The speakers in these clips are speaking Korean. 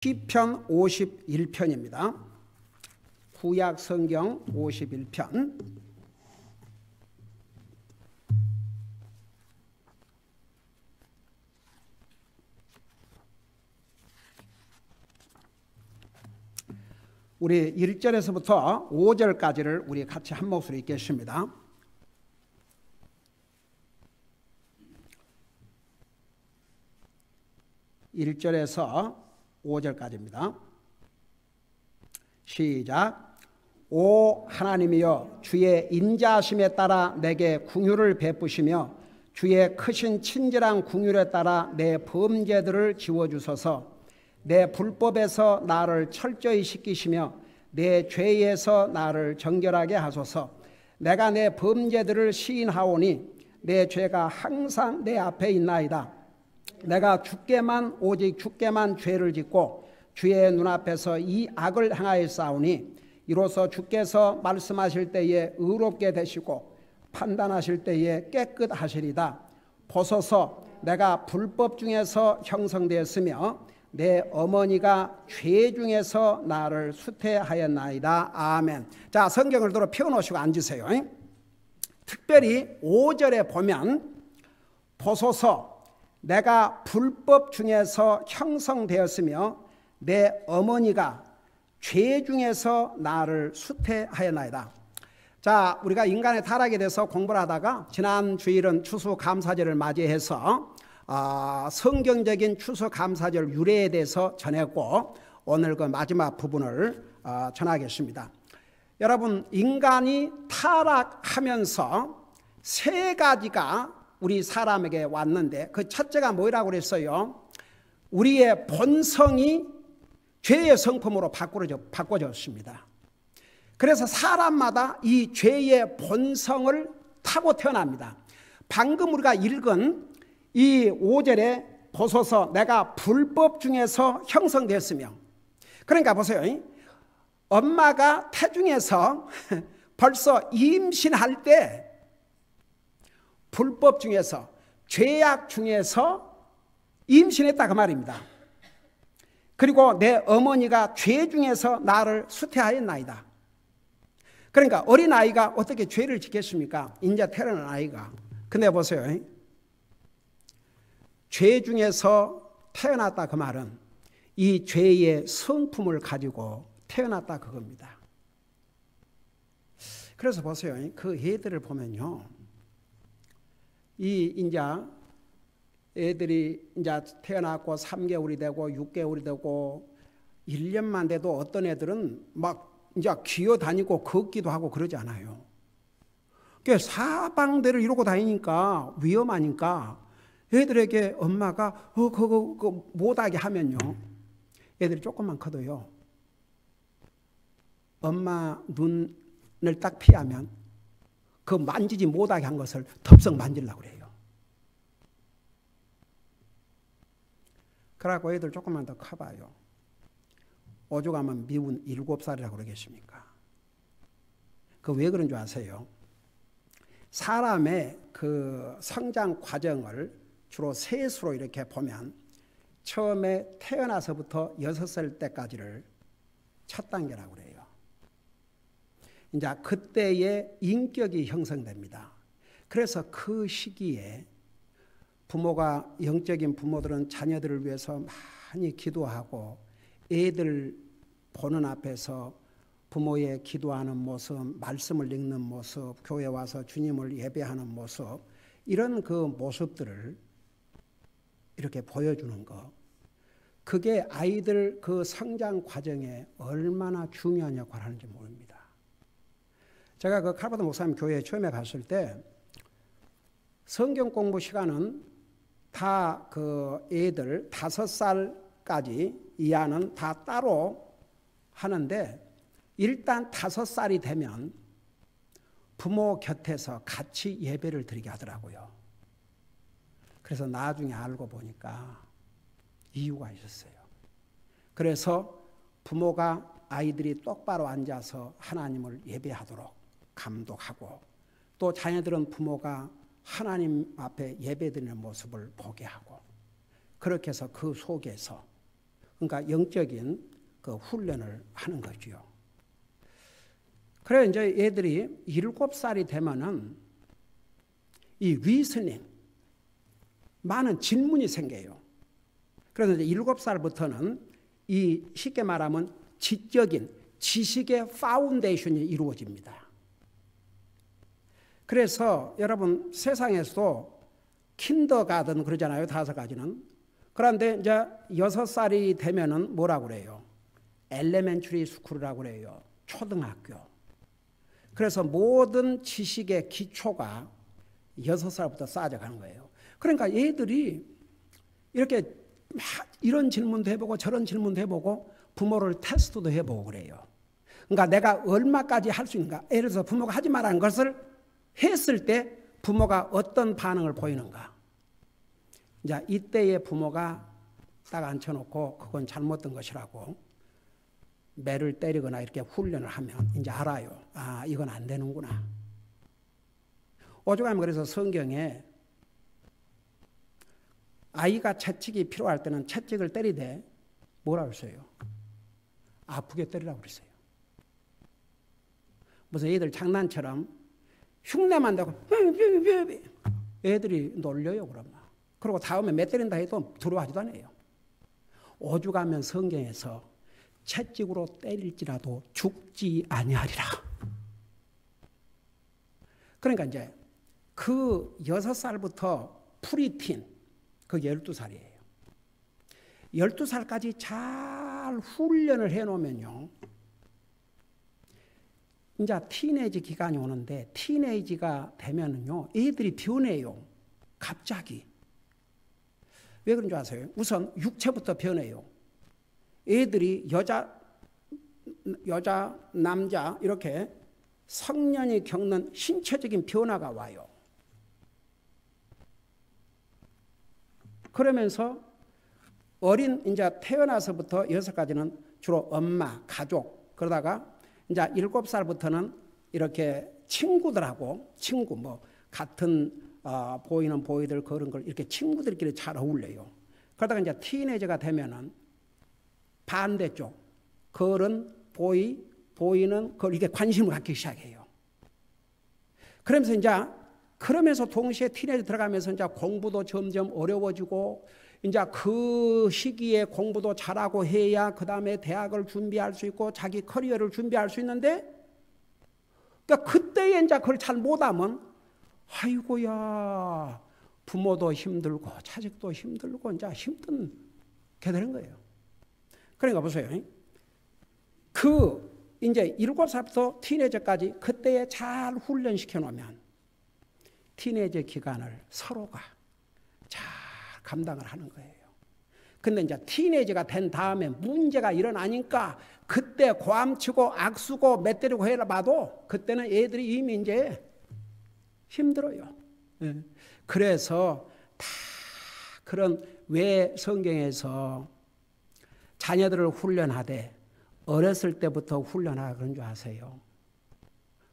시편 51편입니다. 구약 성경 51편. 우리 1절에서부터 5절까지를 우리 같이 한 목소리 읽겠습니다. (1절에서) 5절까지입니다. 시작. 오 하나님이여, 주의 인자하심에 따라 내게 긍휼을 베푸시며 주의 크신 친절한 긍휼에 따라 내 범죄들을 지워주소서. 내 불법에서 나를 철저히 씻기시며 내 죄에서 나를 정결하게 하소서. 내가 내 범죄들을 시인하오니 내 죄가 항상 내 앞에 있나이다. 내가 오직 주께만 죄를 짓고 주의 눈앞에서 이 악을 행하였사오니 이로써 주께서 말씀하실 때에 의롭게 되시고 판단하실 때에 깨끗하시리다. 보소서, 내가 불법 중에서 형성되었으며 내 어머니가 죄 중에서 나를 수태하였나이다. 아멘. 자, 성경을 들어 펴놓으시고 앉으세요. 특별히 5절에 보면 보소서, 내가 불법 중에서 형성되었으며 내 어머니가 죄 중에서 나를 수태하였나이다. 자, 우리가 인간의 타락에 대해서 공부를 하다가 지난 주일은 추수감사절을 맞이해서 성경적인 추수감사절 유래에 대해서 전했고, 오늘 그 마지막 부분을 전하겠습니다. 여러분, 인간이 타락하면서 세 가지가 우리 사람에게 왔는데, 그 첫째가 뭐라고 그랬어요? 우리의 본성이 죄의 성품으로 바꿔졌습니다. 그래서 사람마다 이 죄의 본성을 타고 태어납니다. 방금 우리가 읽은 이 5절에 보소서, 내가 불법 중에서 형성됐으며, 그러니까 보세요. 엄마가 태중에서 벌써 임신할 때 불법 중에서, 죄악 중에서 임신했다 그 말입니다. 그리고 내 어머니가 죄 중에서 나를 수태하였나이다. 그러니까 어린아이가 어떻게 죄를 짓겠습니까? 이제 태어난 아이가. 근데 보세요. 죄 중에서 태어났다 그 말은 이 죄의 성품을 가지고 태어났다 그겁니다. 그래서 보세요. 그 애들을 보면요, 이제 애들이 이제 태어났고 3개월이 되고 6개월이 되고 1년만 돼도 어떤 애들은 막 이제 기어다니고 걷기도 하고 그러지 않아요. 그러니까 사방대를 이러고 다니니까 위험하니까 애들에게 엄마가 그거 못하게 하면요, 애들이 조금만 커도요, 엄마 눈을 딱 피하면 그 만지지 못하게 한 것을 덥석 만지려고 그래요. 그래갖고 애들 조금만 더 커봐요. 오죽하면 미운 7살이라고 그러겠습니까? 그 왜 그런 줄 아세요? 사람의 그 성장 과정을 주로 셋으로 이렇게 보면 처음에 태어나서부터 6살 때까지를 첫 단계라고 그래요. 이제 그때의 인격이 형성됩니다. 그래서 그 시기에 부모가, 영적인 부모들은 자녀들을 위해서 많이 기도하고 애들 보는 앞에서 부모의 기도하는 모습, 말씀을 읽는 모습, 교회 와서 주님을 예배하는 모습, 이런 그 모습들을 이렇게 보여주는 거, 그게 아이들 그 성장 과정에 얼마나 중요한 역할을 하는지 모릅니다. 제가 그 칼버드 목사님 교회에 처음에 갔을 때 성경 공부 시간은 다 그 애들 5살까지 이하는 다 따로 하는데, 일단 5살이 되면 부모 곁에서 같이 예배를 드리게 하더라고요. 그래서 나중에 알고 보니까 이유가 있었어요. 그래서 부모가 아이들이 똑바로 앉아서 하나님을 예배하도록 감독하고, 또 자녀들은 부모가 하나님 앞에 예배드리는 모습을 보게 하고, 그렇게 해서 그 속에서 그러니까 영적인 그 훈련을 하는 거죠. 그래 이제 얘들이 7살이 되면은 이 리스닝 많은 질문이 생겨요. 그래서 이제 7살부터는 이 쉽게 말하면 지적인 지식의 파운데이션이 이루어집니다. 그래서 여러분 세상에서도 킨더가든 그러잖아요. 5가지는. 그런데 이제 6살이 되면은 뭐라고 그래요? 엘레멘터리 스쿨이라고 그래요. 초등학교. 그래서 모든 지식의 기초가 6살부터 쌓아져 가는 거예요. 그러니까 얘들이 이렇게 막 이런 질문도 해보고 저런 질문도 해보고 부모를 테스트도 해보고 그래요. 그러니까 내가 얼마까지 할 수 있는가. 예를 들어서 부모가 하지 말라는 것을 했을 때 부모가 어떤 반응을 보이는가. 이제 이때에 부모가 딱 앉혀놓고 그건 잘못된 것이라고 매를 때리거나 이렇게 훈련을 하면 이제 알아요. 아, 이건 안 되는구나. 오죽하면 그래서 성경에 아이가 채찍이 필요할 때는 채찍을 때리되 뭐라고 했어요? 아프게 때리라고 그랬어요. 무슨 애들 장난처럼 흉내만 내고 애들이 놀려요. 그러면. 그리고 다음에 매 때린다 해도 두려워하지도 않아요. 오죽하면 성경에서 채찍으로 때릴지라도 죽지 아니하리라. 그러니까 이제 그 6살부터 프리틴, 그 12살이에요. 12살까지 잘 훈련을 해놓으면요. 이제 티네이지 기간이 오는데 티네이지가 되면은요. 애들이 변해요. 갑자기. 왜 그런 줄 아세요? 우선 육체부터 변해요. 애들이 여자, 남자 이렇게 성년이 겪는 신체적인 변화가 와요. 그러면서 어린 이제 태어나서부터 6살까지는 주로 엄마, 가족 그러다가 이제 7살부터는 이렇게 친구들하고 뭐 같은 보이는 보이들 그런 걸 이렇게 친구들끼리 잘 어울려요. 그러다가 이제 티네이저가 되면은 반대쪽 걸은 보이는 그걸 이렇게 관심을 갖기 시작해요. 그러면서 이제 그러면서 동시에 티네이저 들어가면서 이제 공부도 점점 어려워지고 이제 그 시기에 공부도 잘하고 해야 그 다음에 대학을 준비할 수 있고 자기 커리어를 준비할 수 있는데 그러니까 그때에 이제 그걸 잘 못하면 아이고야 부모도 힘들고 자식도 힘들고 이제 힘든 게 되는 거예요. 그러니까 보세요. 그 이제 7살부터 티네이저까지 그때에 잘 훈련시켜 놓으면 티네이저 기간을 서로가 잘 감당을 하는 거예요. 근데 이제 티네이저가 된 다음에 문제가 일어나니까 그때 고함치고 악수고 맷때리고 해봐도 그때는 애들이 이미 이제 힘들어요. 그래서 다 그런 왜 성경에서 자녀들을 훈련하되 어렸을 때부터 훈련하라 그런 줄 아세요?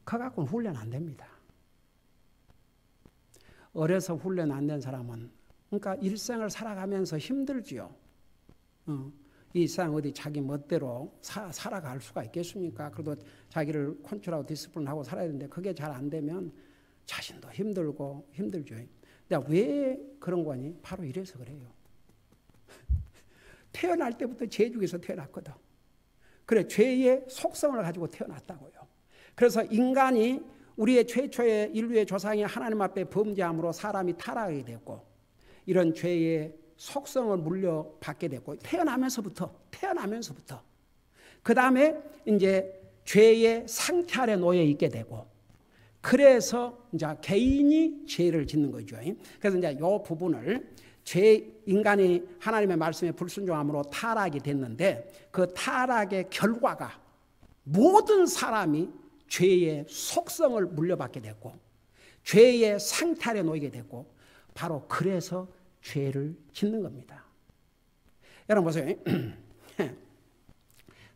그거 갖고는 훈련 안 됩니다. 어려서 훈련 안 된 사람은 그러니까 일생을 살아가면서 힘들지요. 이 세상 어디 자기 멋대로 살아갈 수가 있겠습니까? 그래도 자기를 컨트롤하고 디스플린하고 살아야 되는데 그게 잘 안 되면 자신도 힘들고 힘들죠. 근데 왜 그런 거니? 바로 이래서 그래요. 태어날 때부터 죄 중에서 태어났거든. 그래 죄의 속성을 가지고 태어났다고요. 그래서 인간이 우리의 최초의 인류의 조상이 하나님 앞에 범죄함으로 사람이 타락하게 됐고 이런 죄의 속성을 물려받게 됐고 태어나면서부터 그 다음에 이제 죄의 상태 아래 놓여 있게 되고 그래서 이제 개인이 죄를 짓는 거죠. 그래서 이제 이 부분을 인간이 하나님의 말씀에 불순종함으로 타락이 됐는데 그 타락의 결과가 모든 사람이 죄의 속성을 물려받게 됐고 죄의 상태 아래 놓이게 됐고 바로 그래서 죄를 짓는 겁니다. 여러분 보세요.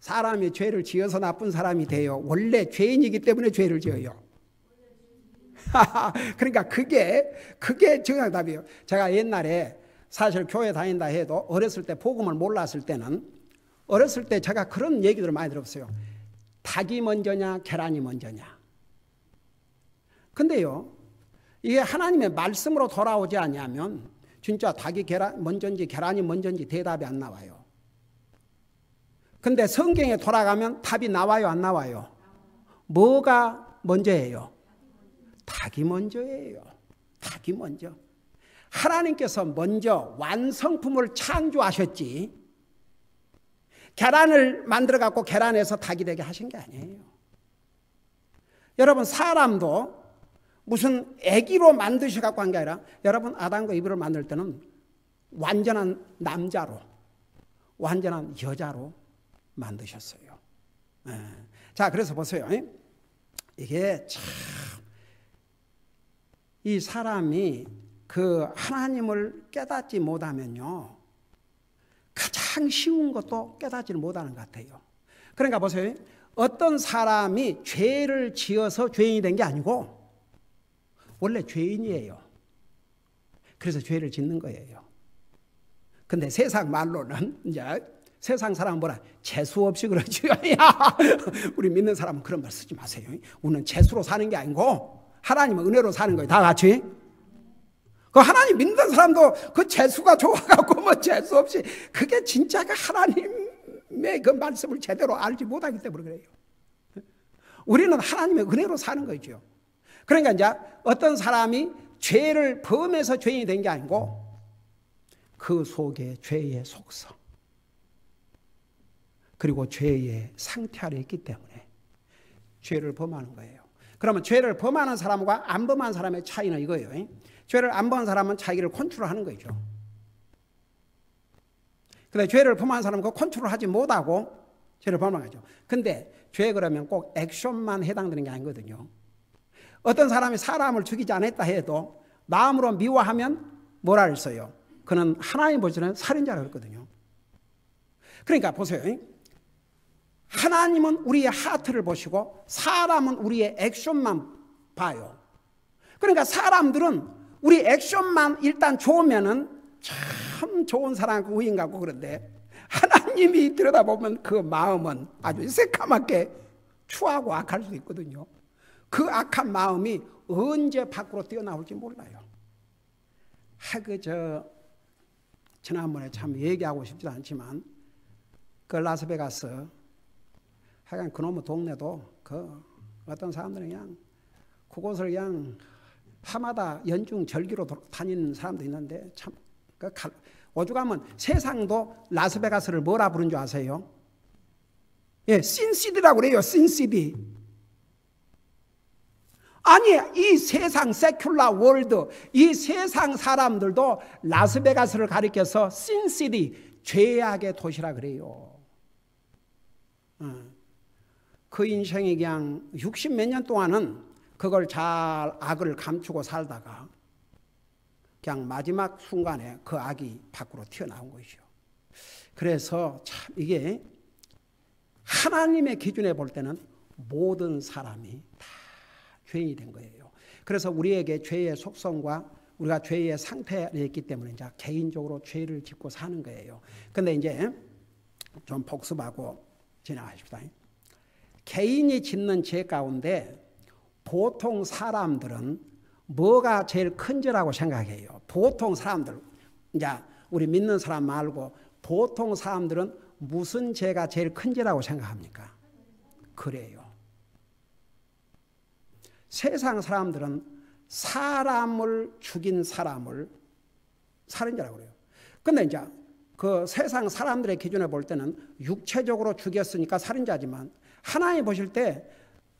사람이 죄를 지어서 나쁜 사람이 돼요. 원래 죄인이기 때문에 죄를 지어요. 그러니까 그게 정답이에요. 제가 옛날에 사실 교회 다닌다 해도 어렸을 때 복음을 몰랐을 때는 어렸을 때 제가 그런 얘기들을 많이 들었어요. 닭이 먼저냐 계란이 먼저냐. 근데요, 이게 하나님의 말씀으로 돌아오지 않냐면 진짜 닭이 먼저인지 계란이 먼저인지 대답이 안 나와요. 근데 성경에 돌아가면 답이 나와요, 안 나와요? 뭐가 먼저예요? 닭이 먼저예요. 닭이 먼저. 하나님께서 먼저 완성품을 창조하셨지 계란을 만들어 갖고 계란에서 닭이 되게 하신 게 아니에요. 여러분, 사람도 무슨 아기로 만드셔 갖고 한 게 아니라 여러분, 아담과 이브를 만들 때는 완전한 남자로, 완전한 여자로 만드셨어요. 자, 그래서 보세요. 이게 참 이 사람이 그 하나님을 깨닫지 못하면요, 가장 쉬운 것도 깨닫지를 못하는 것 같아요. 그러니까 보세요. 어떤 사람이 죄를 지어서 죄인이 된 게 아니고 원래 죄인이에요. 그래서 죄를 짓는 거예요. 근데 세상 말로는 이제 세상 사람은 뭐라? 재수 없이 그러죠. 야, 우리 믿는 사람은 그런 말 쓰지 마세요. 우리는 재수로 사는 게 아니고 하나님은 은혜로 사는 거예요. 다 같이. 그 하나님 믿는 사람도 그 재수가 좋아갖고 뭐 재수 없이, 그게 진짜 그 하나님의 그 말씀을 제대로 알지 못하기 때문에 그래요. 우리는 하나님의 은혜로 사는 거죠. 그러니까 이제 어떤 사람이 죄를 범해서 죄인이 된 게 아니고 그 속에 죄의 속성 그리고 죄의 상태 아래 있기 때문에 죄를 범하는 거예요. 그러면 죄를 범하는 사람과 안 범하는 사람의 차이는 이거예요. 죄를 안 범한 사람은 자기를 컨트롤하는 거죠. 근데 죄를 범하는 사람은 그 컨트롤하지 못하고 죄를 범하는 거죠. 근데 죄 그러면 꼭 액션만 해당되는 게 아니거든요. 어떤 사람이 사람을 죽이지 않았다 해도 마음으로 미워하면 뭐라 했어요? 그는 하나님 보시는 살인자라고 그랬거든요. 그러니까 보세요. 하나님은 우리의 하트를 보시고 사람은 우리의 액션만 봐요. 그러니까 사람들은 우리 액션만 일단 좋으면은 참 좋은 사람 우인 같고, 그런데 하나님이 들여다보면 그 마음은 아주 새까맣게 추하고 악할 수 있거든요. 그 악한 마음이 언제 밖으로 뛰어나올지 몰라요. 지난번에 참 얘기하고 싶지도 않지만 그 라스베가스 하여간 그놈의 동네도 그 어떤 사람들은 그냥 그곳을 그냥 하마다 연중 절기로 다니는 사람도 있는데 참 오죽하면 세상도 라스베가스를 뭐라 부른 줄 아세요? 예, 신시티라고 그래요. 신시티. 아니, 이 세상 세큘라 월드, 이 세상 사람들도 라스베가스를 가리켜서 신시티, 죄악의 도시라 그래요. 그 인생이 그냥 60몇 년 동안은 그걸 잘 악을 감추고 살다가 그냥 마지막 순간에 그 악이 밖으로 튀어나온 것이죠. 그래서 참 이게 하나님의 기준에 볼 때는 모든 사람이 다 죄인이 된 거예요. 그래서 우리에게 죄의 속성과 우리가 죄의 상태에 있기 때문에 이제 개인적으로 죄를 짓고 사는 거예요. 근데 이제 좀 복습하고 지나가십시다. 개인이 짓는 죄 가운데 보통 사람들은 뭐가 제일 큰 죄라고 생각해요? 보통 사람들, 이제 우리 믿는 사람 말고 보통 사람들은 무슨 죄가 제일 큰 죄라고 생각합니까? 그래요. 세상 사람들은 사람을 죽인 사람을 살인자라고 그래요. 근데 이제 그 세상 사람들의 기준에 볼 때는 육체적으로 죽였으니까 살인자지만 하나님 보실 때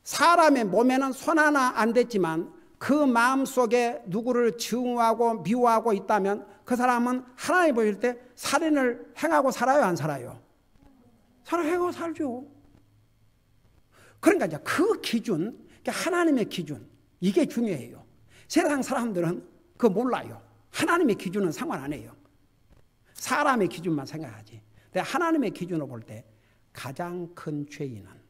사람의 몸에는 손 하나 안 댔지만 그 마음속에 누구를 증오하고 미워하고 있다면 그 사람은 하나님 보실 때 살인을 행하고 살아요, 안 살아요? 행하고 살죠. 그러니까 이제 그 기준, 하나님의 기준, 이게 중요해요. 세상 사람들은 그거 몰라요. 하나님의 기준은 상관 안 해요. 사람의 기준만 생각하지. 근데 하나님의 기준으로 볼 때 가장 큰 죄인은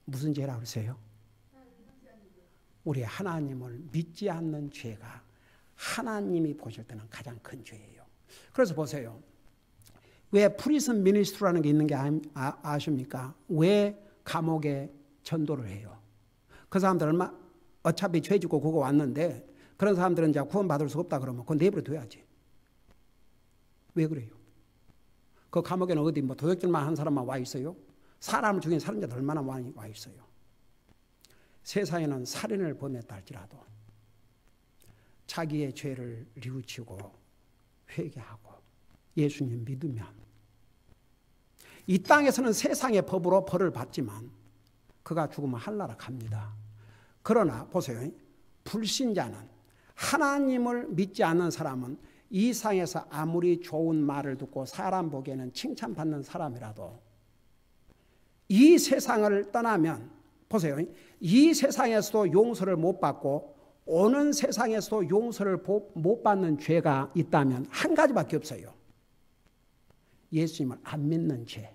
무슨 죄라고 그러세요? 우리 하나님을 믿지 않는 죄가 하나님이 보실 때는 가장 큰 죄예요. 그래서 보세요. 왜 프리즌 미니스트라는 게 있는 게 아십니까? 왜 감옥에 전도를 해요? 그 사람들 얼마 어차피 죄 짓고 그거 왔는데 그런 사람들은 이제 구원받을 수 없다 그러면 그건 내버려 둬야지. 왜 그래요? 그 감옥에는 어디 뭐 도둑질만 한 사람만 와 있어요? 사람을 죽인 살인자들 얼마나 많이 와 있어요? 세상에는 살인을 범했다 할지라도 자기의 죄를 뉘우치고 회개하고 예수님 믿으면 이 땅에서는 세상의 법으로 벌을 받지만 그가 죽으면 하늘나라 갑니다. 그러나 보세요. 불신자는 하나님을 믿지 않는 사람은 이 상에서 아무리 좋은 말을 듣고 사람 보기에는 칭찬받는 사람이라도 이 세상을 떠나면 보세요. 이 세상에서도 용서를 못 받고 오는 세상에서도 용서를 못 받는 죄가 있다면 한 가지밖에 없어요. 예수님을 안 믿는 죄.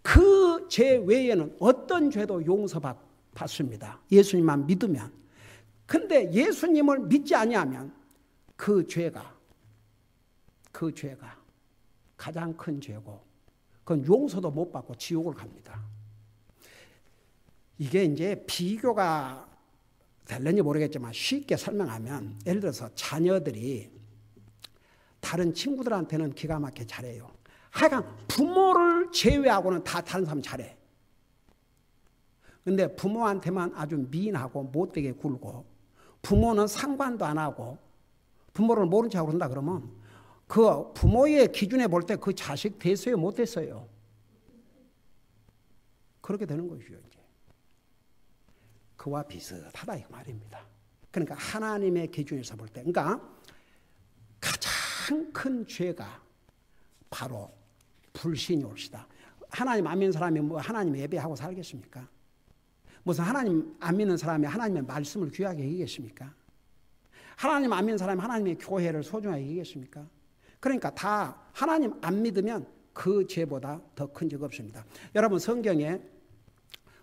그 죄 외에는 어떤 죄도 용서받습니다. 예수님만 믿으면. 근데 예수님을 믿지 아니하면 그 죄가 가장 큰 죄고 그건 용서도 못 받고 지옥을 갑니다. 이게 이제 비교가 될는지 모르겠지만 쉽게 설명하면 예를 들어서 자녀들이 다른 친구들한테는 기가 막히게 잘해요. 하여간 부모를 제외하고는 다 다른 사람 잘해. 근데 부모한테만 아주 미인하고 못되게 굴고 부모는 상관도 안 하고 부모를 모른 척하고 그런다 그러면 그 부모의 기준에 볼 때 그 자식 됐어요 못 됐어요? 그렇게 되는 것이죠. 이제. 그와 비슷하다 이 말입니다. 그러니까 하나님의 기준에서 볼 때 그러니까 가장 큰 죄가 바로 불신이 옳시다. 하나님 안 믿는 사람이 뭐 하나님 예배하고 살겠습니까? 무슨 하나님 안 믿는 사람이 하나님의 말씀을 귀하게 여기겠습니까? 하나님 안 믿는 사람이 하나님의 교회를 소중하게 여기겠습니까? 그러니까 다 하나님 안 믿으면 그 죄보다 더 큰 죄가 없습니다. 여러분 성경에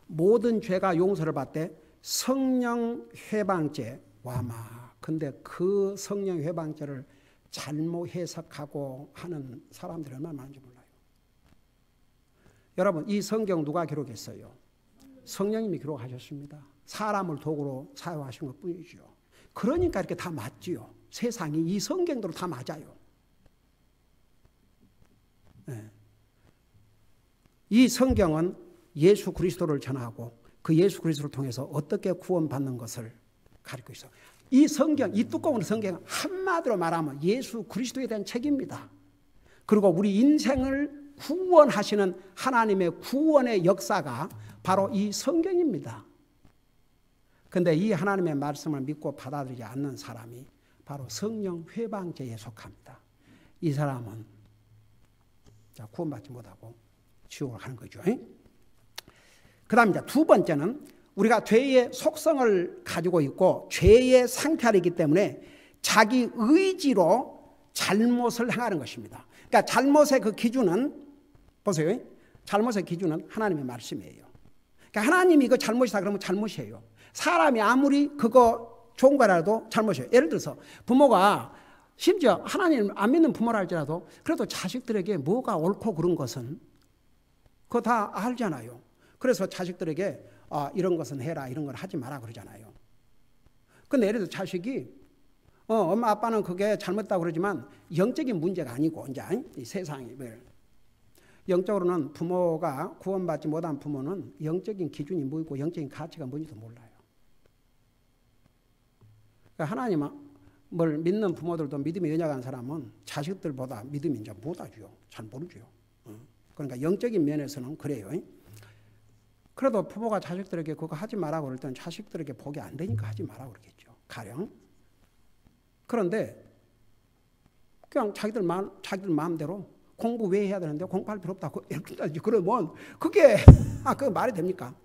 모든 죄가 용서를 받되 성령 회방죄 와마. 근데 그 성령 회방죄를 잘못 해석하고 하는 사람들이 얼마나 많은지 몰라요. 여러분 이 성경 누가 기록했어요? 성령님이 기록하셨습니다. 사람을 도구로 사용하신 것 뿐이죠. 그러니까 이렇게 다 맞지요. 세상이 이 성경대로 다 맞아요. 네. 이 성경은 예수 그리스도를 전하고 그 예수 그리스도를 통해서 어떻게 구원받는 것을 가르치고 있어요. 이 성경, 이 두꺼운 성경은 한마디로 말하면 예수 그리스도에 대한 책입니다. 그리고 우리 인생을 구원하시는 하나님의 구원의 역사가 바로 이 성경입니다. 그런데 이 하나님의 말씀을 믿고 받아들이지 않는 사람이 바로 성령 회방죄에 속합니다. 이 사람은 구원받지 못하고 지옥을 가는 거죠. 그 다음 이제 두 번째는 우리가 죄의 속성을 가지고 있고 죄의 상태이기 때문에 자기 의지로 잘못을 행하는 것입니다. 그러니까 잘못의 그 기준은 보세요. 잘못의 기준은 하나님의 말씀이에요. 그러니까 하나님이 이거 잘못이다 그러면 잘못이에요. 사람이 아무리 그거 좋은 거라도 잘못이에요. 예를 들어서 부모가 심지어 하나님 안 믿는 부모라 할지라도 그래도 자식들에게 뭐가 옳고 그른 것은 그거 다 알잖아요. 그래서 자식들에게 이런 것은 해라 이런 걸 하지 마라 그러잖아요. 근데 예를 들어 자식이 엄마 아빠는 그게 잘못다고 그러지만 영적인 문제가 아니고 이제 이 세상이 영적으로는 부모가 구원받지 못한 부모는 영적인 기준이 뭐고 영적인 가치가 뭔지도 몰라요. 그러니까 하나님을 믿는 부모들도 믿음이 연약한 사람은 자식들보다 믿음이 이제 못하죠. 잘 모르죠. 그러니까 영적인 면에서는 그래요. 그래도 부모가 자식들에게 그거 하지 마라고 그럴 때는 자식들에게 복이 안 되니까 하지 마라고 그러겠죠. 가령. 그런데 그냥 자기들 마음대로 공부 왜 해야 되는데 공부할 필요 없다고 그러면 그게 그게 말이 됩니까?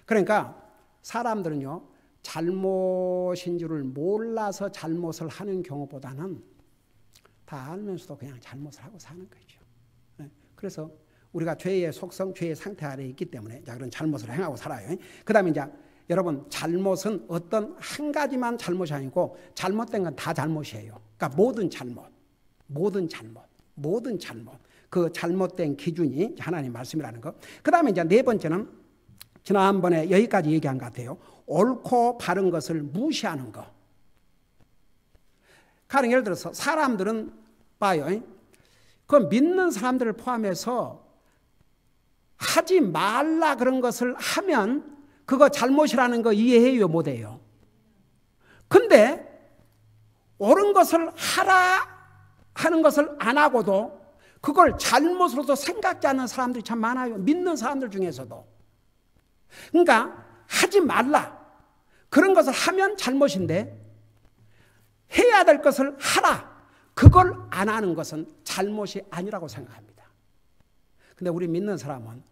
그러니까 사람들은요 잘못인 줄을 몰라서 잘못을 하는 경우보다는 다 알면서도 그냥 잘못을 하고 사는 거죠. 그래서 우리가 죄의 속성, 죄의 상태 아래에 있기 때문에 그런 잘못을 행하고 살아요. 그 다음에 이제 여러분 잘못은 어떤 한 가지만 잘못이 아니고 잘못된 건 다 잘못이에요. 그러니까 모든 잘못. 그 잘못된 기준이 하나님 말씀이라는 거. 그 다음에 이제 네 번째는 지난번에 여기까지 얘기한 것 같아요. 옳고 바른 것을 무시하는 거. 가령 예를 들어서 사람들은 봐요. 그 믿는 사람들을 포함해서 하지 말라 그런 것을 하면 그거 잘못이라는 거 이해해요, 못해요? 근데 옳은 것을 하라 하는 것을 안 하고도 그걸 잘못으로도 생각지 않는 사람들이 참 많아요. 믿는 사람들 중에서도. 그러니까 하지 말라. 그런 것을 하면 잘못인데 해야 될 것을 하라. 그걸 안 하는 것은 잘못이 아니라고 생각합니다. 근데 우리 믿는 사람은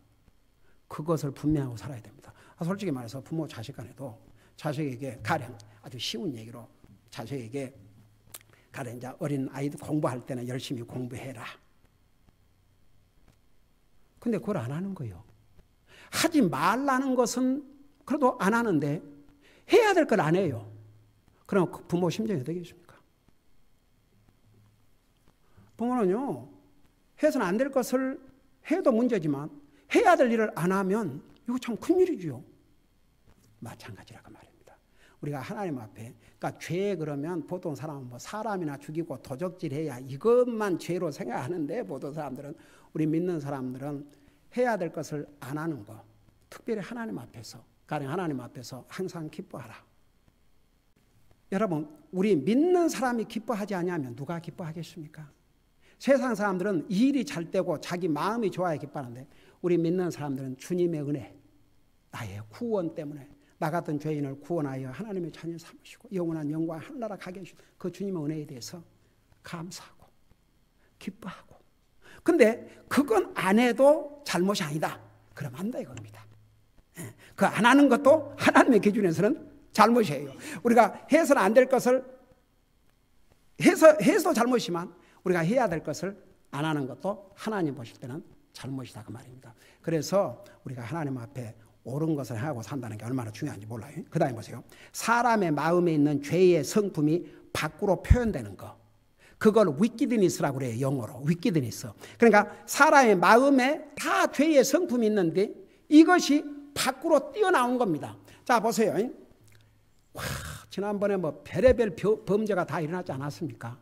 그것을 분명하고 살아야 됩니다. 솔직히 말해서 부모 자식 간에도 자식에게 가령 아주 쉬운 얘기로 자식에게 가령 이제 어린 아이들 공부할 때는 열심히 공부해라. 근데 그걸 안 하는 거예요. 하지 말라는 것은 그래도 안 하는데 해야 될 걸 안 해요. 그럼 그 부모 심정이 어떻겠습니까? 부모는요, 해서는 안 될 것을 해도 문제지만 해야 될 일을 안 하면 이거 참 큰일이죠. 마찬가지라고 말입니다. 우리가 하나님 앞에, 그러니까 죄 그러면 보통 사람은 뭐 사람이나 죽이고 도적질해야 이것만 죄로 생각하는데 보통 사람들은, 우리 믿는 사람들은 해야 될 것을 안 하는 거, 특별히 하나님 앞에서, 가령 하나님 앞에서 항상 기뻐하라. 여러분, 우리 믿는 사람이 기뻐하지 않으면 누가 기뻐하겠습니까? 세상 사람들은 이 일이 잘 되고 자기 마음이 좋아야 기뻐하는데 우리 믿는 사람들은 주님의 은혜, 나의 구원 때문에 나 같은 죄인을 구원하여 하나님의 자녀 삼으시고 영원한 영광 하늘나라 가게 해주신 그 주님의 은혜에 대해서 감사하고 기뻐하고. 근데 그건 안 해도 잘못이 아니다. 그러면 안 돼 이겁니다. 그 안 하는 것도 하나님의 기준에서는 잘못이에요. 우리가 해서는 안 될 것을 해서 잘못이지만 우리가 해야 될 것을 안 하는 것도 하나님 보실 때는 잘못이다 그 말입니다. 그래서 우리가 하나님 앞에 옳은 것을 하고 산다는 게 얼마나 중요한지 몰라요. 그 다음에 보세요. 사람의 마음에 있는 죄의 성품이 밖으로 표현되는 거. 그걸 wickedness라고 그래요. 영어로. wickedness. 그러니까 사람의 마음에 다 죄의 성품이 있는데 이것이 밖으로 튀어나온 겁니다. 자 보세요. 와, 지난번에 뭐 별의별 범죄가 다 일어나지 않았습니까?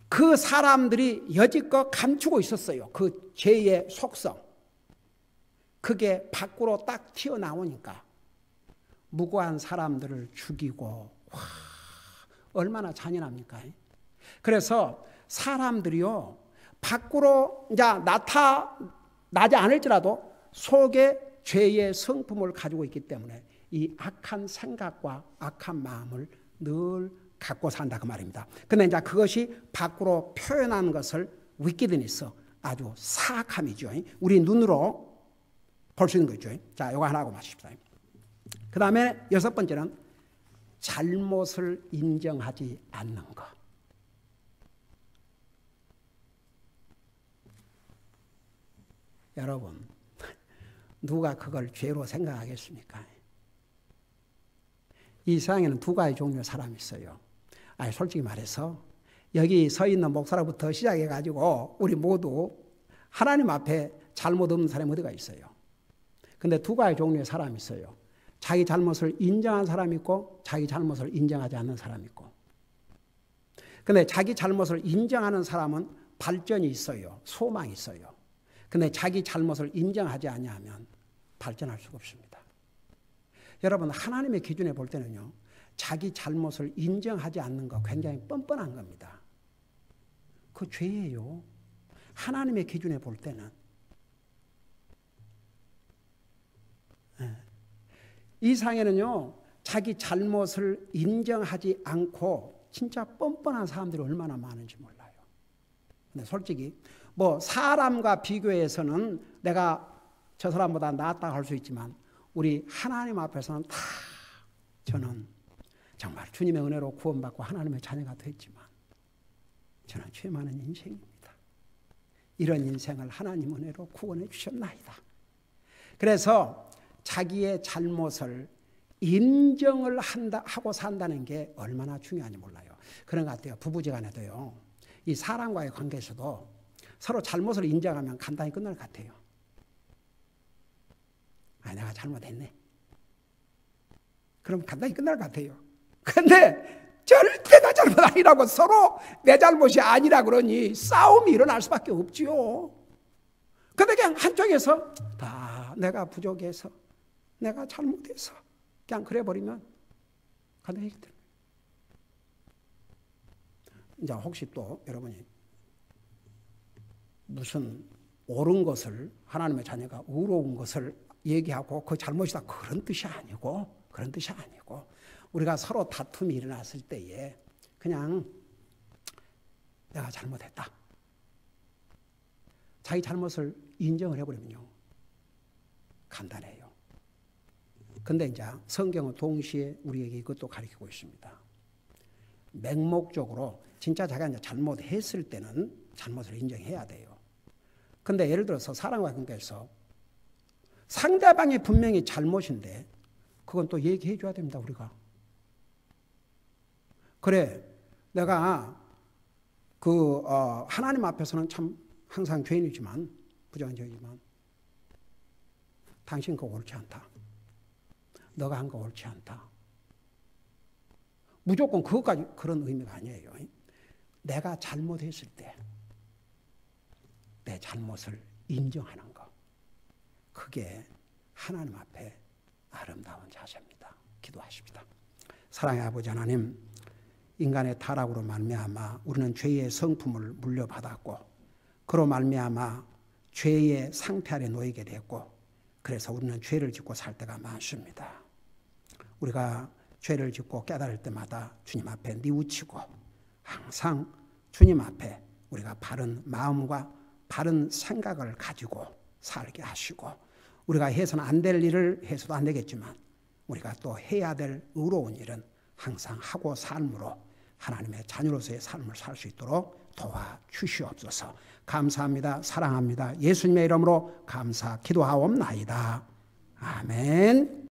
그 사람들이 여지껏 감추고 있었어요. 그 죄의 속성. 그게 밖으로 딱 튀어나오니까 무고한 사람들을 죽이고, 와, 얼마나 잔인합니까? 그래서 사람들이요, 밖으로 이제 나타나지 않을지라도 속에 죄의 성품을 가지고 있기 때문에 이 악한 생각과 악한 마음을 늘 갖고 산다 그 말입니다. 근데 이제 그것이 밖으로 표현하는 것을 wickedness, 아주 사악함이죠. 우리 눈으로 볼 수 있는 거죠. 자, 이거 하나 하고 마십시다. 그 다음에 여섯 번째는 잘못을 인정하지 않는 것. 여러분, 누가 그걸 죄로 생각하겠습니까? 이 세상에는 두 가지 종류의 사람이 있어요. 솔직히 말해서 여기 서 있는 목사로부터 시작해가지고 우리 모두 하나님 앞에 잘못 없는 사람이 어디가 있어요. 근데 두 가지 종류의 사람이 있어요. 자기 잘못을 인정한 사람이 있고 자기 잘못을 인정하지 않는 사람이 있고. 근데 자기 잘못을 인정하는 사람은 발전이 있어요. 소망이 있어요. 근데 자기 잘못을 인정하지 않으면 발전할 수가 없습니다. 여러분, 하나님의 기준에 볼 때는요, 자기 잘못을 인정하지 않는 거 굉장히 뻔뻔한 겁니다. 그 죄예요. 하나님의 기준에 볼 때는. 이 상에는요, 자기 잘못을 인정하지 않고 진짜 뻔뻔한 사람들이 얼마나 많은지 몰라요. 근데 솔직히 뭐 사람과 비교해서는 내가 저 사람보다 낫다고 할 수 있지만 우리 하나님 앞에서는 다 저는 정말 주님의 은혜로 구원받고 하나님의 자녀가 됐지만 저는 죄 많은 인생입니다. 이런 인생을 하나님 은혜로 구원해 주셨나이다. 그래서 자기의 잘못을 인정을 하고 산다는 게 얼마나 중요한지 몰라요. 그런 것 같아요. 부부지간에도요. 이 사람과의 관계에서도 서로 잘못을 인정하면 간단히 끝날 것 같아요. 아, 내가 잘못했네. 그럼 간단히 끝날 것 같아요. 근데 절대 나 잘못 아니라고 서로 내 잘못이 아니라 그러니 싸움이 일어날 수밖에 없지요. 근데 그냥 한쪽에서 다 내가 부족해서 내가 잘못해서 그냥 그래 버리면 간단히 해결돼요. 이제 혹시 또 여러분이 무슨 옳은 것을 하나님의 자녀가 의로운 것을 얘기하고 그 잘못이다 그런 뜻이 아니고 우리가 서로 다툼이 일어났을 때에 그냥 내가 잘못했다. 자기 잘못을 인정을 해버리면요. 간단해요. 근데 이제 성경은 동시에 우리에게 이것도 가르치고 있습니다. 맹목적으로 진짜 자기가 이제 잘못했을 때는 잘못을 인정해야 돼요. 근데 예를 들어서 사람과 관계에서 상대방이 분명히 잘못인데 그건 또 얘기해 줘야 됩니다, 우리가. 그래, 내가 하나님 앞에서는 참 항상 죄인이지만, 부정한 죄이지만, 당신 그거 옳지 않다. 너가 한 거 옳지 않다. 무조건 그것까지 그런 의미가 아니에요. 내가 잘못했을 때 내 잘못을 인정하는 거. 그게 하나님 앞에 아름다운 자세입니다. 기도하십니다. 사랑의 아버지 하나님, 인간의 타락으로 말미암아 우리는 죄의 성품을 물려받았고 그로 말미암아 죄의 상태 아래 놓이게 됐고 그래서 우리는 죄를 짓고 살 때가 많습니다. 우리가 죄를 짓고 깨달을 때마다 주님 앞에 뉘우치고 항상 주님 앞에 우리가 바른 마음과 바른 생각을 가지고 살게 하시고 우리가 해서는 안 될 일을 해서도 안 되겠지만 우리가 또 해야 될 의로운 일은 항상 하고 삶으로 하나님의 자녀로서의 삶을 살 수 있도록 도와주시옵소서. 감사합니다. 사랑합니다. 예수님의 이름으로 감사 기도하옵나이다. 아멘.